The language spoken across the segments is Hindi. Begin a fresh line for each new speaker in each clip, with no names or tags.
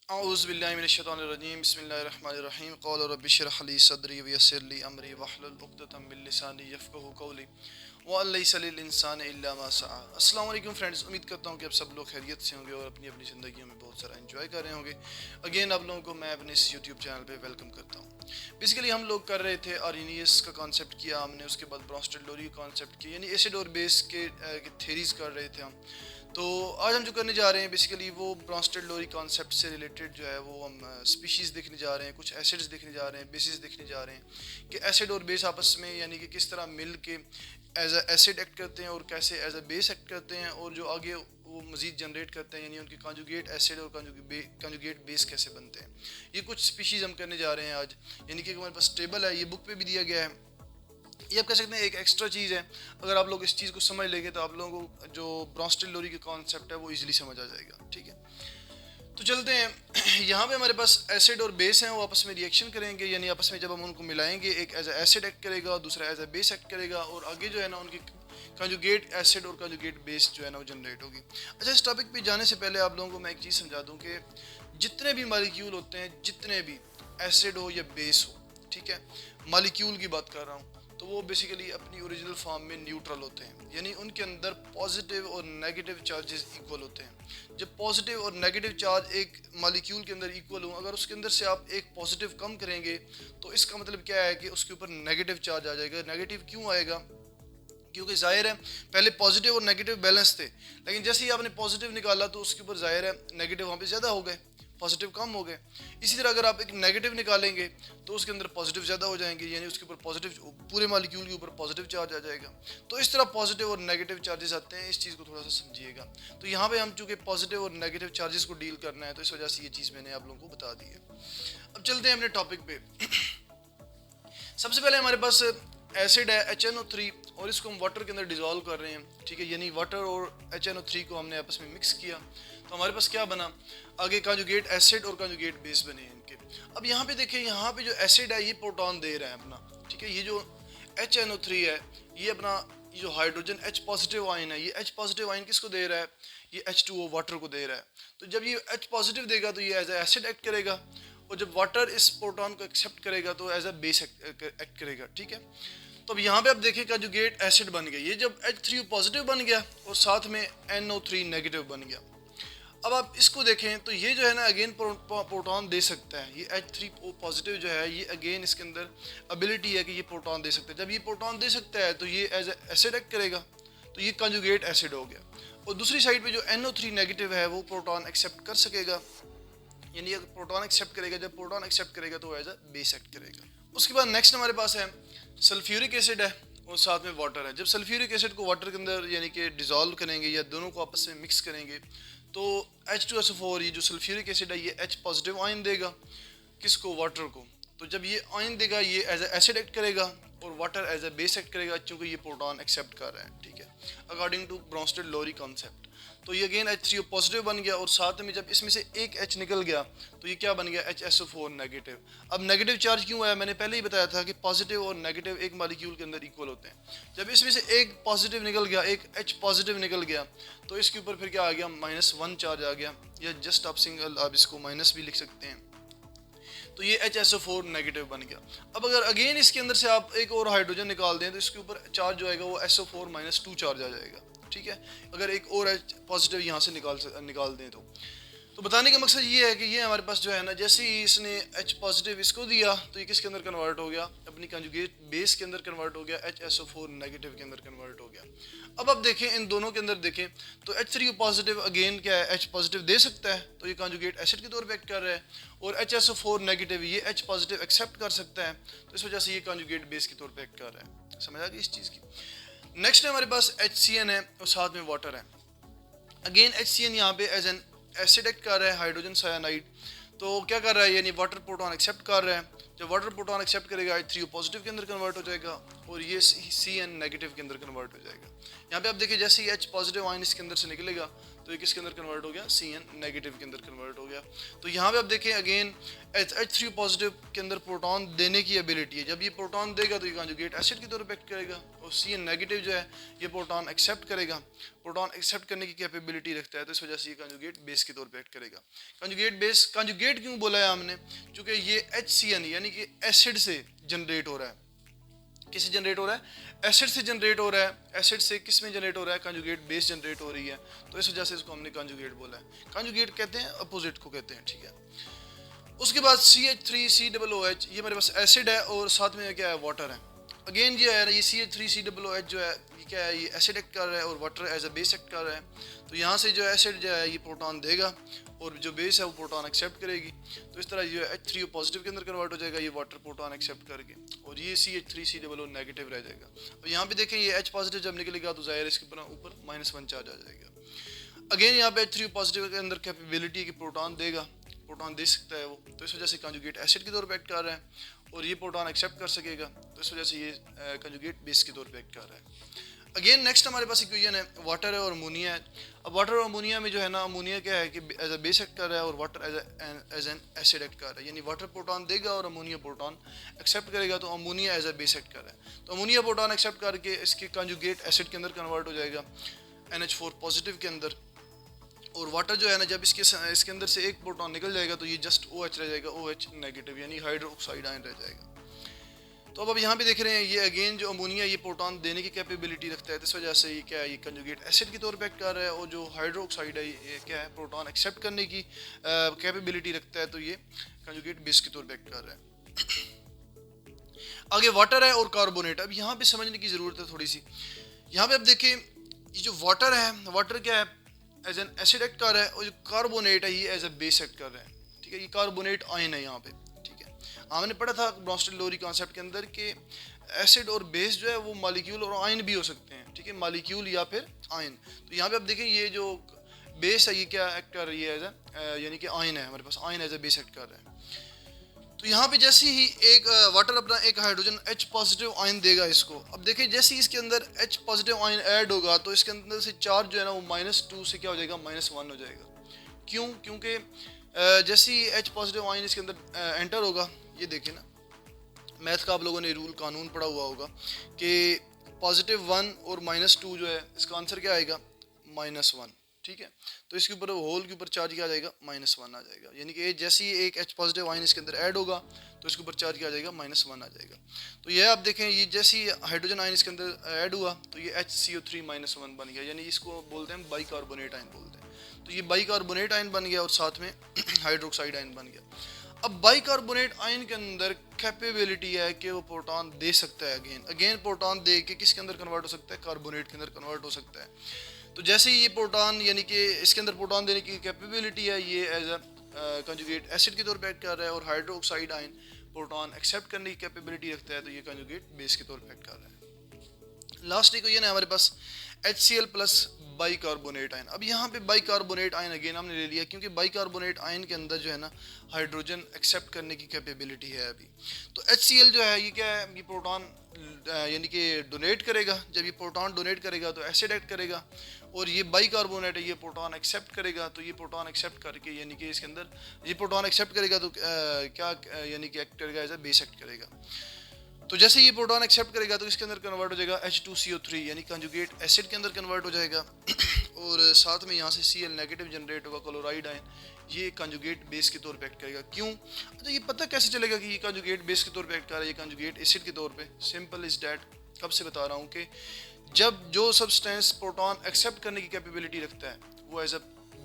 औज़ुबिल्लाहिमिनश्शैतानिर्रजीम बिस्मिल्लाहिर्रहमानिर्रहीम क़ाल रब्बि इश्रह ली सदरी वयस्सिर ली अमरी वहलुल उक़दतम मिन लिसानी यफ़क़हू क़ौली व लैसा लिल इंसानि इल्ला मा सआ। अस्सलाम वालेकुम फ्रेंड्स, उम्मीद करता हूँ कि आप सब लोग खैरियत से होंगे और अपनी अपनी ज़िंदगियों में बहुत सारा एंजॉय कर रहे होंगे। अगेन आप लोगों को मैं अपने इस यूट्यूब चैनल पे वेलकम करता हूँ। बेसिकली हम लोग कर रहे थे आर्हेनियस का कॉन्सेप्ट किया हमने, उसके बाद ब्रोंस्टेड लोरी का कॉन्सेप्ट किया, यानी एसिड और बेस के थेरीज कर रहे थे हम। तो आज हम जो करने जा रहे हैं बेसिकली वो ब्रोंस्टेड लोरी कॉन्सेप्ट से रिलेटेड जो है वो हम स्पीशीज़ देखने जा रहे हैं, कुछ एसिड्स देखने जा रहे हैं, बेसिस देखने जा रहे हैं कि एसिड और बेस आपस में यानी कि किस तरह मिल के एज अ एसिड एक्ट करते हैं और कैसे एज अ बेस एक्ट करते हैं, और जो आगे वो मज़ीद जनरेट करते हैं यानी उनके कॉन्जुगेट एसिड और कॉन्जुगेट बेस कैसे बनते हैं। ये कुछ स्पीशीज़ हम करने जा रहे हैं आज, यानी कि हमारे पास टेबल है, ये बुक पे भी दिया गया है। ये आप कह सकते हैं एक एक्स्ट्रा चीज़ है। अगर आप लोग इस चीज़ को समझ लेंगे तो आप लोगों को जो ब्रोंस्टेड लोरी का कॉन्सेप्ट है वो इजीली समझ आ जाएगा। ठीक है, तो चलते हैं। यहाँ पे हमारे पास एसिड और बेस हैं, वो आपस में रिएक्शन करेंगे, यानी आपस में जब हम उनको मिलाएंगे एक एज ए एसिड एक्ट करेगा, दूसरा एज ए बेस एक्ट करेगा, और आगे जो है ना उनकी कंजुगेट एसिड और कंजुगेट बेस जो है ना वो जनरेट होगी। अच्छा, इस टॉपिक पे जाने से पहले आप लोगों को मैं एक चीज़ समझा दूँ कि जितने भी मालिक्यूल होते हैं, जितने भी एसिड हो या बेस हो, ठीक है, मालिक्यूल की बात कर रहा हूँ, तो वो बेसिकली अपनी ओरिजिनल फॉर्म में न्यूट्रल होते हैं, यानी उनके अंदर पॉजिटिव और नेगेटिव चार्जेस इक्वल होते हैं। जब पॉजिटिव और नेगेटिव चार्ज एक मॉलिक्यूल के अंदर इक्वल हो, अगर उसके अंदर से आप एक पॉजिटिव कम करेंगे तो इसका मतलब क्या है कि उसके ऊपर नेगेटिव चार्ज आ जाएगा। नेगेटिव क्यों आएगा? क्योंकि जाहिर है पहले पॉजिटिव और नेगेटिव बैलेंस थे, लेकिन जैसे ही आपने पॉजिटिव निकाला तो उसके ऊपर जाहिर है नेगेटिव वहाँ पे ज़्यादा हो गए, पॉजिटिव कम हो गए। इसी तरह अगर आप एक नेगेटिव निकालेंगे तो उसके अंदर पॉजिटिव ज़्यादा हो जाएंगे, यानी उसके ऊपर पॉजिटिव, पूरे मॉलिक्यूल के ऊपर पॉजिटिव चार्ज आ जाएगा। तो इस तरह पॉजिटिव और नेगेटिव चार्जेस आते हैं, इस चीज़ को थोड़ा सा समझिएगा। तो यहाँ पे हम चूँकि पॉजिटिव और नेगेटिव चार्जेस को डील करना है तो इस वजह से ये चीज़ मैंने आप लोगों को बता दी है। अब चलते हैं अपने टॉपिक पे। सबसे पहले हमारे पास एसिड है HNO3, और इसको हम वाटर के अंदर डिजोल्व कर रहे हैं। ठीक है, यानी वाटर और HNO3 को हमने आपस में मिक्स किया तो हमारे पास क्या बना, आगे कंजुगेट एसिड और कंजुगेट बेस बने हैं इनके। अब यहाँ पे देखें, यहाँ पे जो एसिड है ये प्रोटॉन दे रहा है अपना। ठीक है, ये जो HNO3 है ये अपना, ये जो हाइड्रोजन H पॉजिटिव आयन है, ये H पॉजिटिव आयन किसको दे रहा है? ये H2O वाटर को दे रहा है। तो जब ये H पॉजिटिव देगा तो ये एज ए एसिड एक्ट करेगा, और जब वाटर इस प्रोटॉन को एक्सेप्ट करेगा तो एज अ बेस एक्ट करेगा। ठीक है, तो अब यहाँ पे आप देखें कंजुगेट एसिड बन गया, ये जब H3O पॉजिटिव बन गया और साथ में NO3 नेगेटिव बन गया। अब आप इसको देखें तो ये जो है ना अगेन प्रोटॉन दे सकता है। ये H3O पॉजिटिव जो है ये अगेन इसके अंदर एबिलिटी है कि ये प्रोटॉन दे सकता है। जब ये प्रोटॉन दे सकता है तो ये एज एसिड एक्ट करेगा, तो ये कंजुगेट एसिड हो गया। और दूसरी साइड पे जो NO3 नेगेटिव है वो प्रोटॉन एक्सेप्ट कर सकेगा, यानी अगर प्रोटॉन एक्सेप्ट करेगा, जब प्रोटॉन एक्सेप्ट करेगा तो एज अ बेस एक्ट करेगा। उसके बाद नेक्स्ट हमारे पास है सल्फ्यूरिक एसिड है और साथ में वाटर है। जब सल्फ्यूरिक एसिड को वाटर के अंदर यानी कि डिजोल्व करेंगे या दोनों को आपस में मिक्स करेंगे तो H2SO4, ये जो सल्फ्यूरिक एसिड है ये H पॉजिटिव आयन देगा, किसको? वाटर को। तो जब ये आयन देगा ये एज ए एसिड एक्ट करेगा और water as a base act करेगा, क्योंकि ये प्रोटॉन एक्सेप्ट कर रहा है। ठीक है, according to Bronsted Lowry concept. तो ये अगेन H3O पॉजिटिव बन गया, और साथ में जब इसमें से एक H निकल गया तो ये क्या बन गया? HSO4 negative. अब नेगेटिव चार्ज क्यों आया? मैंने पहले ही बताया था कि पॉजिटिव और नेगेटिव एक मॉलिक्यूल के अंदर इक्वल होते हैं। जब इसमें से एक पॉजिटिव निकल गया, एक H पॉजिटिव निकल गया, तो इसके ऊपर फिर क्या आ गया? -1 चार्ज आ गया, या जस्ट आप सिंगल आप इसको माइनस भी लिख सकते हैं। तो ये HSO4 नेगेटिव बन गया। अब अगर अगेन इसके अंदर से आप एक और हाइड्रोजन निकाल दें तो इसके ऊपर चार्ज जो आएगा वो SO4-2 चार्ज आ जाएगा। ठीक है, अगर एक और H पॉजिटिव यहाँ से निकाल दें तो बताने का मकसद ये है कि ये हमारे पास जो है ना, जैसे ही इसने H पॉजिटिव इसको दिया तो ये किसके अंदर कन्वर्ट हो गया? अपनी कंजुगेट बेस के अंदर कन्वर्ट हो गया, HSO4 नेगेटिव के अंदर कन्वर्ट हो गया। अब आप देखें इन दोनों के अंदर देखें तो H3O पॉजिटिव अगेन क्या है? H पॉजिटिव दे सकता है, तो ये कंजुगेट एसिड के तौर पे एक्ट कर रहा है, और HSO4 नेगेटिव ये H पॉजिटिव एक्सेप्ट कर सकता है, तो इस वजह से ये कंजुगेट बेस के तौर पे एक्ट कर रहा है। समझ आ गई इस चीज़ की? नेक्स्ट है हमारे पास HCN है और साथ में वाटर है। अगेन HCN यहाँ पे एज एन एसिड एक्ट कर रहा है, हाइड्रोजन साइनाइड। तो क्या कर रहा है? यानी वाटर प्रोटॉन एक्सेप्ट कर रहा है। जब वाटर प्रोटॉन एक्सेप्ट करेगा H3O पॉजिटिव के अंदर कन्वर्ट हो जाएगा, और ये CN नेगेटिव के अंदर कन्वर्ट हो जाएगा। यहाँ पे आप देखिए जैसे ही H पॉजिटिव आयन इसके अंदर से निकलेगा तो ये किसके अंदर कन्वर्ट हो गया, CN नेगेटिव के अंदर कन्वर्ट हो गया। तो यहाँ पे आप देखें अगेन H3 पॉजिटिव के अंदर प्रोटॉन देने की एबिलिटी है, जब ये प्रोटॉन देगा तो ये कंजुगेट एसिड की तरफ एक्ट करेगा, और CN नेगेटिव जो है ये प्रोटॉन एक्सेप्ट करेगा, प्रोटॉन एक्सेप्ट करने की कैपेबिलिटी रखता है, तो इस वजह से ये कंजुगेट बेस के तौर पे एक्ट करेगा। कंजुगेट बेस, कंजुगेट क्यों बोला है हमने, क्योंकि ये HCN यानी कि एसिड से जनरेट हो रहा है। किससे जनरेट हो रहा है, एसिड से जनरेट हो रहा है। एसिड से किस में जनरेट हो रहा है, कंजुगेट बेस जनरेट हो रही है, तो इस वजह से इसको हमने कंजुगेट बोला है। कंजुगेट कहते हैं अपोजिट को कहते हैं, ठीक है। उसके बाद CH3COOH, ये मेरे पास एसिड है और साथ में क्या है, वाटर है। अगेन ये है ये CH3COOH जो है ये क्या है, ये एसिड एक्ट कर रहा है और water as a base act कर रहा है। तो यहाँ से जो एसिड जो है ये प्रोटॉन देगा और जो बेस है वो प्रोटॉन एक्सेप्ट करेगी, तो इस तरह ये H3O पॉजिटिव के अंदर कन्वर्ट हो जाएगा ये वाटर प्रोटॉन एक्सेप्ट करके, और ये CH3COO नेगेटिव रह जाएगा। और यहाँ पे देखें ये H पॉजिटिव जब निकलेगा तो जाहिर है इसके ऊपर -1 चार्ज आ जाएगा। अगेन यहाँ पे H3O पॉजिटिव के अंदर कैपेबिलिटी की प्रोटॉन देगा, प्रोटॉन दे सकता है वो, तो इस वजह से कंजुगेट एसिड के तौर पे एक्ट कर रहा है, और ये प्रोटॉन एक्सेप्ट कर सकेगा, तो इस वजह से ये कंजुगेट बेस के तौर पे एक्ट कर रहा है। अगेन नेक्स्ट हमारे पास इक्वेशन है वाटर है और अमोनिया है। अब वाटर और अमोनिया में जो है ना, अमोनिया क्या है कि एज अ बेस एक्ट कर रहा है और water as an acid act कर रहा है, यानी वाटर प्रोटॉन देगा और अमोनिया प्रोटॉन एक्सेप्ट करेगा, तो ammonia as a base act कर रहा है, तो अमोनिया प्रोटॉन एक्सेप्ट करके इसके कंजुगेट एसिड के अंदर कन्वर्ट हो जाएगा NH4 पॉजिटिव के अंदर, और वाटर जो है ना जब इसके अंदर से एक प्रोटॉन निकल जाएगा तो ये जस्ट OH रह जाएगा, OH नेगेटिव यानी हाइड्रोक्साइड आयन रह जाएगा। तो अब यहाँ पे देख रहे हैं ये अगेन जो अमोनिया ये प्रोटॉन देने की कैपेबिलिटी रखता है, तो इस वजह से ये क्या है, ये कंजुगेट एसिड के तौर पे एक्ट कर रहा है, और जो हाइड्रोक्साइड है ये क्या है, प्रोटॉन एक्सेप्ट करने की कैपेबिलिटी रखता है, तो ये कंजुगेट बेस के तौर पे एक्ट कर रहा है। आगे वाटर है और कार्बोनेट। अब यहाँ पे समझने की ज़रूरत है थोड़ी सी। यहाँ पे अब देखें ये जो वाटर है, वाटर क्या है, एज एन एसिड एक्ट कर रहा है, और जो कार्बोनेट है ये एज ए बेस एक्ट कर रहा है, ठीक है। ये कार्बोनेट आयन है यहाँ पे, ठीक है। हमने पढ़ा था ब्रॉन्स्टेड-लोरी कॉन्सेप्ट के अंदर कि एसिड और बेस जो है वो मॉलिक्यूल और आयन भी हो सकते हैं, ठीक है, मॉलिक्यूल या फिर आयन। तो यहाँ पे आप देखें ये जो बेस है ये क्या एक्ट कर रही है, एज ए यानी कि आयन है, हमारे पास ion as a base act कर रहा है। तो यहाँ पे जैसे ही एक वाटर अपना एक हाइड्रोजन H पॉजिटिव आयन देगा इसको, अब देखिए जैसे ही इसके अंदर H पॉजिटिव आयन ऐड होगा तो इसके अंदर से चार्ज जो है ना वो -2 से क्या हो जाएगा, -1 हो जाएगा। क्यों, क्योंकि जैसे ही H पॉजिटिव आयन इसके अंदर एंटर होगा, ये देखिए ना मैथ का आप लोगों ने रूल कानून पढ़ा हुआ होगा कि +1 और -2 जो है इसका आंसर क्या आएगा, -1, ठीक है। तो इसके ऊपर होल के ऊपर चार्ज क्या आ जाएगा, -1 आ जाएगा, यानी कि जैसे ही एक H पॉजिटिव आयन इसके अंदर ऐड होगा तो इसके ऊपर चार्ज क्या आ जाएगा, -1 आ जाएगा। तो ये आप देखें ये जैसे ही हाइड्रोजन आयन इसके अंदर ऐड हुआ तो ये HCO3 -1 बन गया, यानी इसको बोलते हैं बाइकार्बोनेट आयन बोलते हैं। तो ये बाइकार्बोनेट आयन बन गया और साथ में हाइड्रोक्साइड आयन बन गया। अब बाइकार्बोनेट आयन के अंदर कैपेबिलिटी है कि वो प्रोटॉन दे सकता है, अगेन प्रोटॉन दे के किसके अंदर कन्वर्ट हो सकता है, कार्बोनेट के अंदर कन्वर्ट हो सकता है। तो जैसे ही ये प्रोटॉन यानी कि इसके अंदर प्रोटॉन देने की कैपेबिलिटी है, ये एज अ कंजुगेट एसिड के तौर पे एक्ट कर रहा है, और हाइड्रोक्साइड आयन प्रोटॉन एक्सेप्ट करने की कैपेबिलिटी रखता है, तो ये कंजुगेट बेस के तौर पे एक्ट कर रहा है। लास्ट इक्वेशन है हमारे पास HCl प्लस बाइकार्बोनेट आयन। अब यहाँ पे बाइकार्बोनेट आयन अगेन हमने ले लिया क्योंकि बाइकार्बोनेट आयन के अंदर जो है ना हाइड्रोजन एक्सेप्ट करने की कैपेबिलिटी है अभी। तो HCl जो है ये क्या है, ये प्रोटॉन यानी कि डोनेट करेगा, जब ये प्रोटॉन डोनेट करेगा तो एसिड एक्ट करेगा, और ये बाइकार्बोनेट है ये प्रोटॉन एक्सेप्ट करेगा, तो ये प्रोटॉन एक्सेप्ट करके यानी कि इसके अंदर ये प्रोटॉन एक्सेप्ट करेगा तो क्या यानी कि एक्ट करेगा एज अ बेस एक्ट करेगा। तो जैसे ये प्रोटॉन एक्सेप्ट करेगा तो इसके अंदर कन्वर्ट हो जाएगा H2CO3 यानी कंजुगेट एसिड के अंदर कन्वर्ट हो जाएगा, और साथ में यहाँ से Cl नेगेटिव जनरेट होगा, क्लोराइड आयन ये कंजुगेट बेस के तौर पे एक्ट करेगा। क्यों, अच्छा ये पता कैसे चलेगा कि ये कंजुगेट बेस के तौर पे एक्ट कर रहा है, ये कंजुगेट एसिड के तौर पे, सिंपल इज डैट। कब से बता रहा हूँ कि जब जो सब्सटेंस प्रोटॉन एक्सेप्ट करने की कैपेबिलिटी रखता है वो एज अ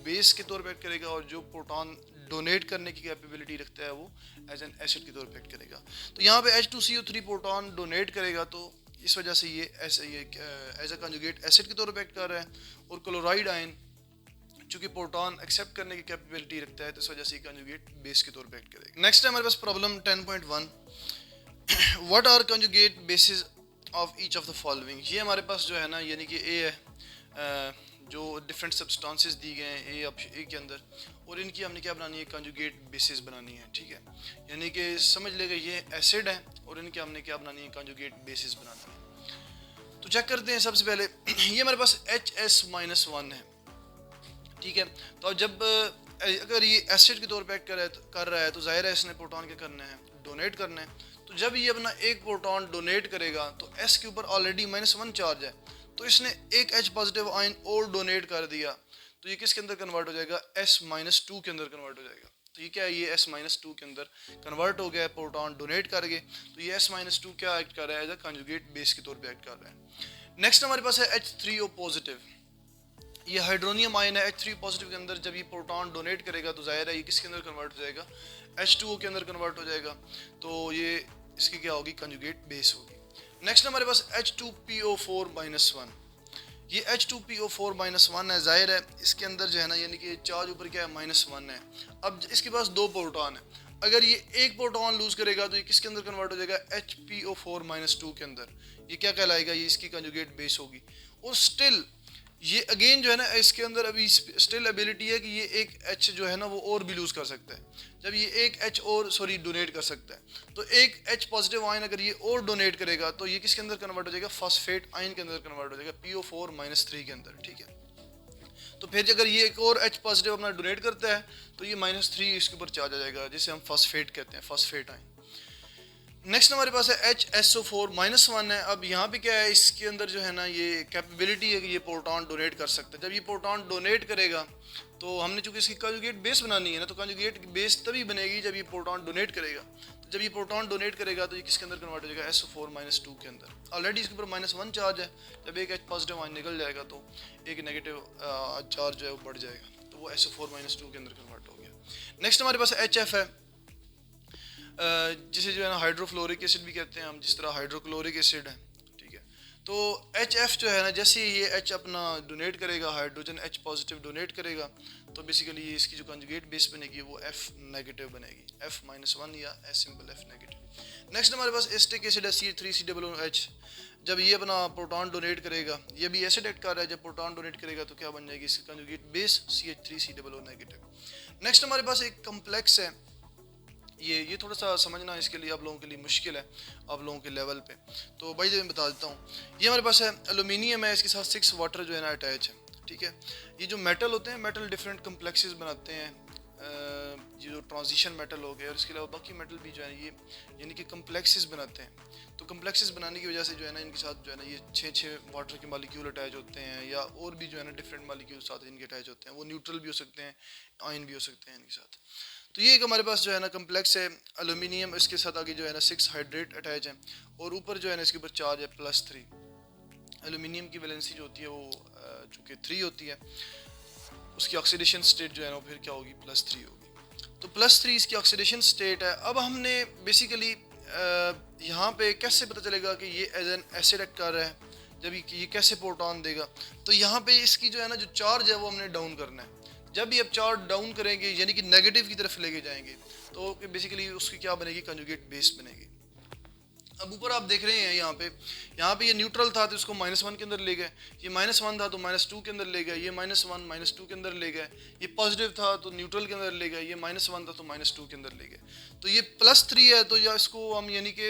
बेस के तौर पे एक्ट करेगा, और जो प्रोटॉन डोनेट करने की कैपेबिलिटी रखता है वो एज एन एसिड के तौर पे एक्ट करेगा। तो यहाँ पे H2CO3 प्रोटॉन डोनेट करेगा, तो इस वजह से ये एज अ कंजुगेट एसिड के तौर पे एक्ट कर रहा है, और क्लोराइड आयन चूंकि प्रोटॉन एक्सेप्ट करने की कैपेबिलिटी रखता है तो इस वजह से कंजुगेट बेस के तौर पे एक्ट करेगा। नेक्स्ट है हमारे पास problem 10.1, what are conjugate bases of each of the following. ये हमारे पास जो है ना यानी कि ए है, जो डिफरेंट सब्सटेंसेस दी गए हैं ए के अंदर, और इनकी हमने क्या बनानी है, कंजुगेट बेसिस बनानी है, ठीक है। यानी कि समझ लेगा ये एसिड है और इनके हमने क्या बनानी है, कंजुगेट बेसिस बनानी है। तो चेक करते हैं सबसे पहले ये हमारे पास HS-1 है, ठीक है। तो अब जब अगर ये एसिड के तौर पे एक्ट कर रहा है तो जाहिर है इसने प्रोटॉन क्या करना है, डोनेट करना है। तो जब ये अपना एक प्रोटॉन डोनेट करेगा तो एस के ऊपर ऑलरेडी -1 चार्ज है, तो इसने एक H पॉजिटिव आयन और डोनेट कर दिया, तो ये किसके अंदर कन्वर्ट हो जाएगा, S-2 के अंदर कन्वर्ट हो जाएगा। तो ये क्या है, ये S-2 के अंदर कन्वर्ट हो गया है, प्रोटॉन डोनेट कर गए, तो ये S-2 क्या एक्ट कर रहा है, एज अ कंजुगेट बेस के तौर पे एक्ट कर रहा है। नेक्स्ट हमारे पास है H3O पॉजिटिव। ये हाइड्रोनियम आयन है H3 पॉजिटिव के अंदर, जब ये प्रोटॉन डोनेट करेगा तो जाहिर है ये किसके अंदर कन्वर्ट हो जाएगा, H2O के अंदर कन्वर्ट हो जाएगा, तो ये इसकी क्या होगी, कंजुगेट बेस होगी। नेक्स्ट हमारे पास H2PO4-1। ये H2PO4-1 है, जाहिर है इसके अंदर जो है ना, यानी कि चार्ज ऊपर क्या है, -1 है। अब इसके पास 2 प्रोटॉन है, अगर ये एक प्रोटॉन लूज करेगा तो ये किसके अंदर कन्वर्ट हो जाएगा, HPO4-2 के अंदर। ये क्या कहलाएगा, ये इसकी कंजुगेट बेस होगी। और स्टिल ये अगेन जो है ना, इसके अंदर अभी स्टिल एबिलिटी है कि ये एक H जो है ना वो और भी लूज कर सकता है। जब ये एक H और डोनेट कर सकता है, तो एक H पॉजिटिव आयन अगर ये और डोनेट करेगा तो ये किसके अंदर कन्वर्ट हो जाएगा, फॉस्फेट आयन के अंदर कन्वर्ट हो जाएगा, PO4-3 के अंदर, ठीक है। तो फिर अगर ये एक और H पॉजिटिव अपना डोनेट करता है तो ये -3 इसके ऊपर चार्ज आ जाएगा, जिसे हम फॉस्फेट कहते हैं, फॉस्फेट आयन। नेक्स्ट हमारे पास है HSO4-1 है। अब यहाँ पे क्या है, इसके अंदर जो है ना ये कैपेबिलिटी है कि ये प्रोटॉन डोनेट कर सकता है। जब ये प्रोटॉन डोनेट करेगा तो हमने चूंकि इसकी कंजुगेट बेस बनानी है ना, तो कंजुगेट बेस तभी बनेगी जब ये प्रोटॉन डोनेट करेगा। तो जब ये प्रोटॉन डोनेट करेगा तो ये किसके अंदर कन्वर्ट हो जाएगा, SO4-2 के अंदर। ऑलरेडी इसके ऊपर -1 चार्ज है, जब एक H पॉजिटिव आयन निकल जाएगा तो एक नेगेटिव चार्ज जो है वो बढ़ जाएगा, तो वो SO4-2 के अंदर कन्वर्ट हो गया। नेक्स्ट हमारे पास HF है, जिसे जो है ना हाइड्रोफ्लोरिक एसिड भी कहते हैं हम, जिस तरह हाइड्रोक्लोरिक एसिड है, ठीक है। तो HF जो है ना, जैसे ये H अपना डोनेट करेगा, हाइड्रोजन H पॉजिटिव डोनेट करेगा, तो बेसिकली ये इसकी जो कंजुगेट बेस बनेगी वो F नेगेटिव बनेगी, F-1 या S simple F negative. Next हमारे पास एसिटिक एसिड है C3COOH। जब ये अपना प्रोटॉन डोनेट करेगा, ये भी एसिड एक्ट कर रहा है, जब प्रोटॉन डोनेट करेगा तो क्या बन जाएगी इसकी conjugate base, CH3COO negative. Next हमारे पास एक कम्प्लेक्स है, ये थोड़ा सा समझना इसके लिए आप लोगों के लिए मुश्किल है, आप लोगों के लेवल पे, तो भाई मैं बता देता हूँ। ये हमारे पास है एल्यूमिनियम है, इसके साथ 6 वाटर जो है ना अटैच है, ठीक है। ये जो मेटल होते हैं, मेटल डिफरेंट कम्प्लेक्सेस बनाते हैं, ये जो ट्रांजिशन मेटल हो गया और इसके अलावा बाकी मेटल भी जो है ये यानी कि कम्प्लेक्सेस बनाते हैं। तो कम्प्लेक्सेस बनाने की वजह से जो है ना इनके साथ जो है ना ये 6 वाटर के मालिक्यूल अटैच होते हैं, या और भी जो है ना डिफरेंट मालिक्यूल साथ इनके अटैच होते हैं, वो न्यूट्रल भी हो सकते हैं, आयन भी हो सकते हैं इनके साथ। तो ये एक हमारे पास जो है ना कम्प्लेक्स है एल्यूमिनियम, इसके साथ आगे जो है ना 6 हाइड्रेट अटैच है, और ऊपर जो है ना इसके ऊपर चार्ज है +3। एल्यूमिनियम की वैलेंसी जो होती है वो चूँकि 3 होती है, उसकी ऑक्सीडेशन स्टेट जो है ना फिर क्या होगी, +3 होगी। तो +3 इसकी ऑक्सीडेशन स्टेट है। अब हमने बेसिकली यहाँ पे कैसे पता चलेगा कि ये एज एन एसिड एक्ट कर रहा है, जब ये कैसे प्रोटॉन देगा, तो यहाँ पे इसकी जो है ना जो चार्ज है वो हमने डाउन करना है। जब भी आप चार्ज डाउन करेंगे यानी कि नेगेटिव की तरफ लेके जाएंगे, तो बेसिकली उसकी क्या बनेगी, कंजुगेट बेस बनेगी। अब ऊपर आप देख रहे हैं यहाँ पे ये न्यूट्रल था तो इसको -1 के अंदर ले गए, ये -1 था तो -2 के अंदर ले गए, ये -1 -2 के अंदर ले गए, ये पॉजिटिव था तो न्यूट्रल के अंदर ले गए, ये -1 था तो -2 के अंदर ले गए। तो ये +3 है, तो या इसको हम यानी कि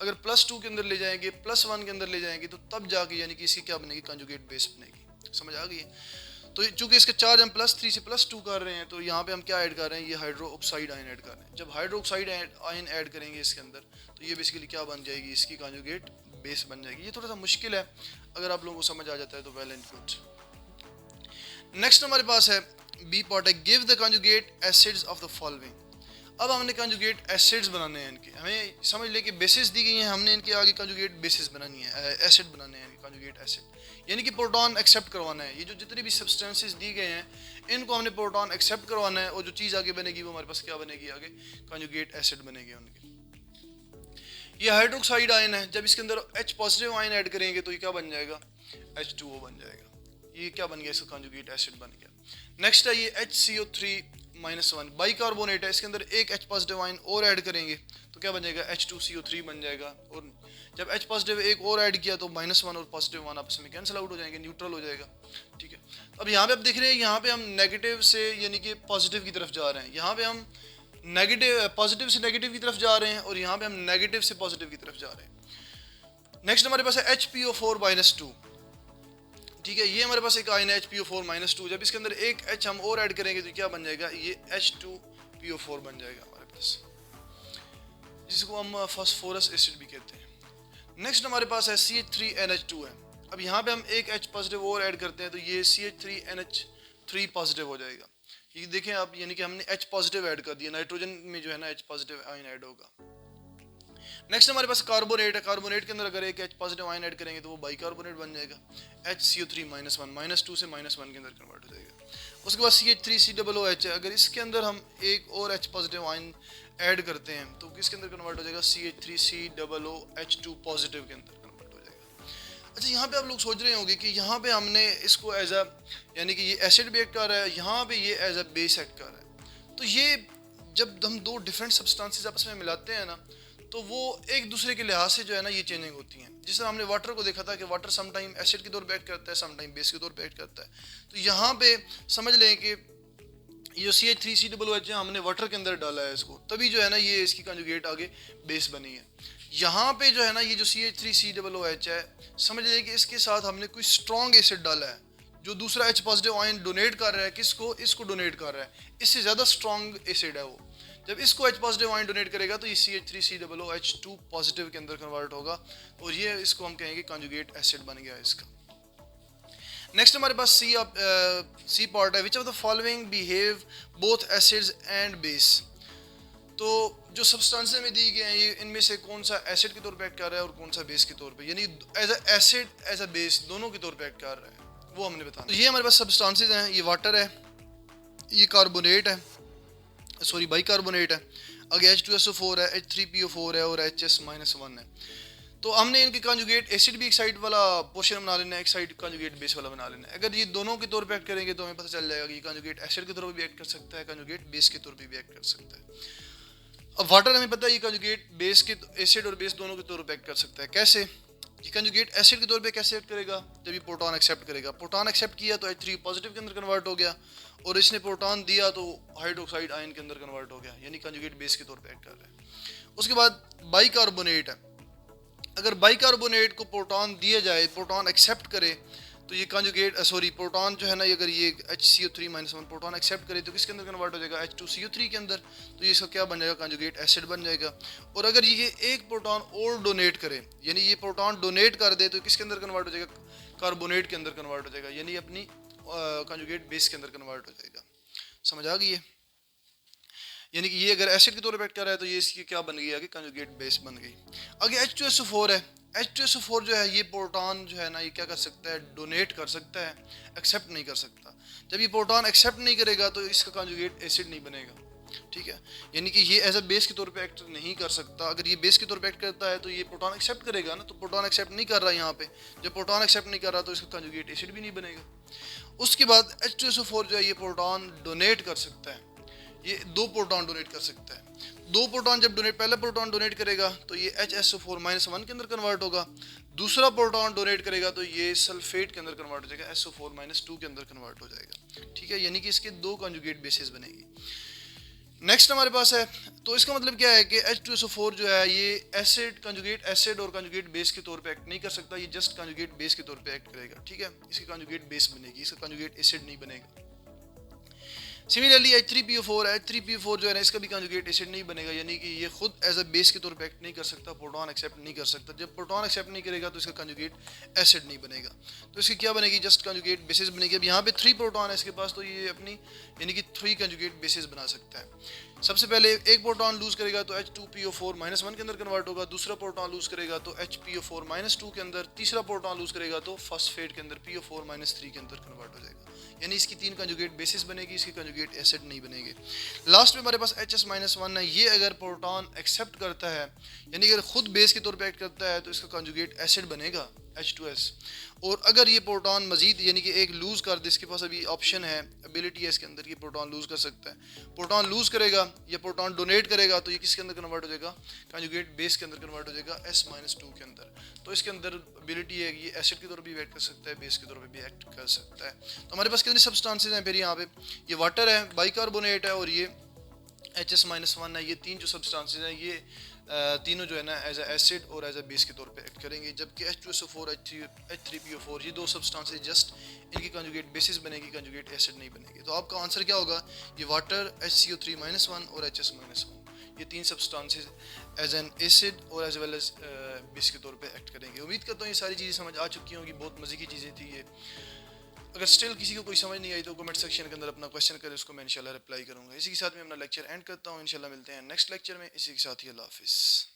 अगर +2 के अंदर ले जाएंगे, +1 के अंदर ले जाएंगे, तो तब जाके यानी कि इसकी क्या बनेगी, कंजुगेट बेस बनेगी। समझ आ गई है। तो चूंकि इसका चार्ज हम +3 से +2 कर रहे हैं, तो यहाँ पे हम क्या ऐड कर रहे हैं, ये हाइड्रो ऑक्साइड आयन ऐड कर रहे हैं। जब हाइड्रो ऑक्साइड आयन ऐड करेंगे इसके अंदर, तो ये बेसिकली क्या बन जाएगी, इसकी कंजुगेट बेस बन जाएगी। ये थोड़ा सा मुश्किल है, अगर आप लोगों को समझ आ जाता है तो वेल एंड गुड। नेक्स्ट हमारे पास है बी पार्ट है, give the conjugate acids of the following. अब हमने कंजुगेट एसिड्स बनाने हैं इनके, हमें समझ ले कि बेसिस दी गई हैं, हमने इनके आगे कंजुगेट बेसिस बनानी है, एसिड बनाने हैं, कंजुगेट एसिड यानी कि प्रोटॉन एक्सेप्ट करवाना है। ये जो जितने भी सब्सटेंसेस दी गए हैं इनको हमने प्रोटॉन एक्सेप्ट करवाना है, और जो चीज़ आगे बनेगी वो हमारे पास क्या बनेगी, आगे कंजुगेट एसिड बनेगी उनके। ये हाइड्रोक्साइड आयन है, जब इसके अंदर H पॉजिटिव आयन ऐड करेंगे तो ये क्या बन जाएगा, H2O बन जाएगा। ये क्या बन गया, इसका कंजुगेट एसिड बन गया। नेक्स्ट है ये HCO3-1 बाइकार्बोनेट है, इसके अंदर एक H पॉजिटिव आयन और ऐड करेंगे तो क्या बन जाएगा, H2CO3 बन जाएगा। और जब H पॉजिटिव एक और ऐड किया तो -1 और +1 आपस में कैंसिल आउट हो जाएंगे, न्यूट्रल हो जाएगा, ठीक है। अब यहाँ पे आप देख रहे हैं, यहाँ पे हम नेगेटिव से यानी कि पॉजिटिव की तरफ जा रहे हैं, यहाँ पे हम पॉजिटिव से नेगेटिव की तरफ जा रहे हैं, और यहाँ पे हम नेगेटिव से पॉजिटिव की तरफ जा रहे हैं। नेक्स्ट हमारे पास है HPO4-2। ठीक है, ये हमारे पास एक आयन है HPO4-2। जब इसके अंदर एक H हम और ऐड करेंगे तो क्या बन जाएगा, ये H2PO4 बन जाएगा हमारे पास, जिसको हम फास्फोरस एसिड भी कहते हैं। नेक्स्ट हमारे पास है CH3NH2 है। अब यहाँ पे हम एक H पॉजिटिव और ऐड करते हैं तो ये CH3NH3 पॉजिटिव हो जाएगा। ये देखें आप, यानी कि हमने H पॉजिटिव ऐड कर दिया, नाइट्रोजन में जो है ना H पॉजिटिव आयन ऐड होगा। नेक्स्ट हमारे पास कार्बोनेट है। कार्बोनेट के अंदर अगर एक H पॉजिटिव आयन ऐड करेंगे तो वो बाइकार्बोनेट बन जाएगा, HCO3-1 -2 से -1 के अंदर कन्वर्ट हो जाएगा। उसके बाद CH3COOH है। अगर इसके अंदर हम एक और H पॉजिटिव आयन ऐड करते हैं तो किसके अंदर कन्वर्ट हो जाएगा, CH3COOH2 पॉजिटिव के अंदर कन्वर्ट हो जाएगा। अच्छा, यहाँ पे आप लोग सोच रहे होंगे कि यहाँ पे हमने इसको एज अ, यानी कि ये एसिड भी एक्ट कर रहा है, यहाँ पे ये एज अ बेस एक्ट कर रहा है। तो ये जब हम दो डिफरेंट सब्सटेंसेस आपस में मिलाते हैं ना, तो वो एक दूसरे के लिहाज से जो है ना ये चेंजिंग होती हैं। जिस तरह हमने वाटर को देखा था कि वाटर सम टाइम एसिड के तौर पे एक्ट करता है, सम टाइम बेस के तौर पे एक्ट करता है। तो यहाँ पे समझ लें कि ये CH3COOH हमने वाटर के अंदर डाला है इसको, तभी जो है ना ये इसकी कंजुगेट आगे बेस बनी है। यहाँ पे जो है ना ये जो CH3COOH है, समझ लें कि इसके साथ हमने कोई स्ट्रॉन्ग एसिड डाला है, जो दूसरा H पॉजिटिव आयन डोनेट कर रहा है, किसको, इसको डोनेट कर रहा है, इससे ज़्यादा स्ट्रॉन्ग एसिड है वो। जब इसको H पॉजिटिव आयन डोनेट करेगा तो ये CH3COOH2 पॉजिटिव के अंदर कन्वर्ट होगा और ये इसको हम कहेंगे कंजुगेट एसिड बन गया इसका। नेक्स्ट हमारे पास सी पार्ट है, which of the following behave both acids and base. तो जो सब्सटेंसेस में दी गई हैं ये इनमें से कौन सा एसिड के तौर पे एक्ट कर रहा है और कौन सा बेस के तौर पे, यानी as a acid as a base दोनों के तौर पे एक्ट कर रहा है, वो हमने बताया। तो ये हमारे पास सब्सटेंसेस हैं, ये वाटर है, ये कार्बोनेट है, सॉरी बाइकार्बोनेट है, आगे H2SO4 है, H3PO4 है और HS-1 है। तो हमने इनके कंजुगेट एसिड भी एक साइड वाला पोर्शन बना लेना है, एक साइड कंजुगेट बेस वाला बना लेना है। अगर ये दोनों के तौर पे एक्ट करेंगे तो हमें पता चल जाएगा कि कंजुगेट एसिड के तौर पे भी एक्ट कर सकता है, कंजुगेट बेस के तौर पे भी एक्ट कर सकता है। अब वाटर हमें पता है ये कंजुगेट बेस के, एसिड और बेस दोनों के तौर पे एक्ट कर सकता है। कैसे, ये कंजुगेट एसिड के तौर पे कैसे एक्ट करेगा, जब ये प्रोटॉन एक्सेप्ट करेगा, प्रोटॉन एक्सेप्ट किया तो H3 पॉजिटिव के अंदर कन्वर्ट हो गया और इसने प्रोटॉन दिया तो हाइड्रोक्साइड आयन के अंदर कन्वर्ट हो गया, यानी कंजुगेट बेस के तौर पे एक्ट कर रहा है। उसके बाद बाइकार्बोनेट है। अगर बाइकार्बोनेट को प्रोटॉन दिया जाए, प्रोटॉन एक्सेप्ट करे तो ये कंजुगेट प्रोटॉन जो है ना, अगर ये HCO3-1 प्रोटॉन एक्सेप्ट करे तो किसके अंदर कन्वर्ट हो जाएगा, H2CO3 के अंदर। तो ये इसका क्या बन जाएगा, कंजुगेट एसिड बन जाएगा। और अगर ये एक प्रोटॉन और डोनेट करे, यानी ये प्रोटॉन डोनेट कर दे तो किसके अंदर कन्वर्ट हो जाएगा, कार्बोनेट के अंदर कन्वर्ट हो जाएगा, यानी अपनी कंजुगेट बेस के अंदर कन्वर्ट हो जाएगा। समझ आ गई है, यानी कि ये अगर एसिड के तौर पे एक्ट कर रहा है तो ये इसकी क्या बन गई, आगे कंजुगेट बेस बन गई। आगे H2SO4 है। H2SO4 जो है ये प्रोटॉन जो है ना ये क्या कर सकता है, डोनेट कर सकता है, एक्सेप्ट नहीं कर सकता। जब ये प्रोटॉन एक्सेप्ट नहीं करेगा तो इसका कंजुगेट एसिड नहीं बनेगा, ठीक है, यानी कि ये एज अ बेस के तौर पे एक्ट नहीं कर सकता। अगर ये बेस के तौर पे एक्ट करता है तो ये प्रोटॉन एक्सेप्ट करेगा ना, तो प्रोटॉन एक्सेप्ट नहीं कर रहा है यहाँ पे, जब प्रोटॉन एक्सेप्ट नहीं कर रहा तो इसका कंजुगेट एसिड भी नहीं बनेगा। उसके बाद H2SO4 जो है ये प्रोटॉन डोनेट कर सकता है, ये 2 प्रोटॉन डोनेट कर सकता है। 2 प्रोटॉन जब डोनेट, पहला प्रोटॉन डोनेट करेगा तो ये HSO4-1 के अंदर कन्वर्ट होगा, दूसरा प्रोटॉन डोनेट करेगा तो ये सल्फेट के अंदर कन्वर्ट हो जाएगा, SO4-2 के अंदर कन्वर्ट हो जाएगा, ठीक है, यानी कि इसके 2 कंजुगेट बेसिस बनेगी। नेक्स्ट हमारे पास है, तो इसका मतलब क्या है कि H2SO4 जो है ये एसिड, कंजुगेट एसिड और कंजुगेट बेस के तौर पे एक्ट नहीं कर सकता, ये जस्ट कंजुगेट बेस के तौर पे एक्ट करेगा, ठीक है, इसकी कंजुगेट बेस बनेगी, इसका कंजुगेट एसिड नहीं बनेगा। सिमिलरली H3PO4 जो है ना इसका भी कंजुगेट एसिड नहीं बनेगा, यानी कि ये खुद एज अ बेस के तौर पे एक्ट नहीं कर सकता, प्रोटॉन एक्सेप्ट नहीं कर सकता। जब प्रोटॉन एक्सेप्ट नहीं करेगा तो इसका कंजुगेट एसिड नहीं बनेगा, तो इसकी क्या बनेगी, जस्ट कंजुगेट बेसिस बनेगी। अब यहाँ पे 3 प्रोटॉन है इसके पास, तो ये अपनी यानी कि 3 कंजुगेट बेसिस बना सकता है। सबसे पहले एक प्रोटॉन लूज करेगा तो H2PO4-1 के अंदर कन्वर्ट होगा, दूसरा प्रोटॉन लूज करेगा तो HPO4-2 के अंदर, तीसरा प्रोटॉन लूज करेगा तो फॉस्फेट के अंदर PO4-3 के अंदर कन्वर्ट हो जाएगा, यानी इसकी 3 कंजुगेट बेसिस बनेगी, इसकी कंजुगेट एसिड नहीं बनेगी। लास्ट में हमारे पास HS-1 है, ये अगर प्रोटॉन एक्सेप्ट करता है, यानी अगर खुद बेस के तौर पे एक्ट करता है तो इसका कंजुगेट एसिड बनेगा H2S। और अगर ये प्रोटॉन मजीद यानी कि एक लूज़ कर दे, इसके पास अभी ऑप्शन है, एबिलिटी है इसके अंदर, ये प्रोटॉन लूज़ कर सकता है। प्रोटॉन लूज़ करेगा या प्रोटॉन डोनेट करेगा तो ये किसके अंदर कन्वर्ट हो जाएगा, कंजुगेट बेस के अंदर कन्वर्ट हो जाएगा, S-2 के अंदर। तो इसके अंदर एबिलिटी है, ये एसिड के तौर पर भी एक्ट कर सकता है, बेस के तौर पर भी एक्ट कर सकता है। तो हमारे पास कितने सब्सटेंसेस हैं फिर यहाँ पे, ये वाटर है, बाइकार्बोनेट है और ये HS-1 है, ये तीन जो सब्सटेंसेस हैं ये तीनों जो है ना एज एसिड और एज ए बेस के तौर पे एक्ट करेंगे, जबकि H2SO4 H3PO4 ये दो सब्सटेंसेस जस्ट इनकी कंजुगेट बेसिस बनेगी, कंजुगेट एसिड नहीं बनेगी। तो आपका आंसर क्या होगा, ये वाटर HCO3-1 और HS-1 ये तीन सब्सटेंसेस एज एन एसिड और एज वेल एज बेस के तौर पे एक्ट करेंगे। उम्मीद करता हूँ ये सारी चीज़ें समझ आ चुकी होंगी, बहुत मज़े की चीज़ें थी ये। अगर स्टिल किसी को कोई समझ नहीं आई तो कमेंट सेक्शन के अंदर अपना क्वेश्चन करें, उसको मैं इंशाल्लाह रिप्लाई करूँगा। इसी के साथ मैं अपना लेक्चर एंड करता हूँ, इंशाल्लाह मिलते हैं नेक्स्ट लेक्चर में। इसी के साथ ही अल्लाह हाफिज़।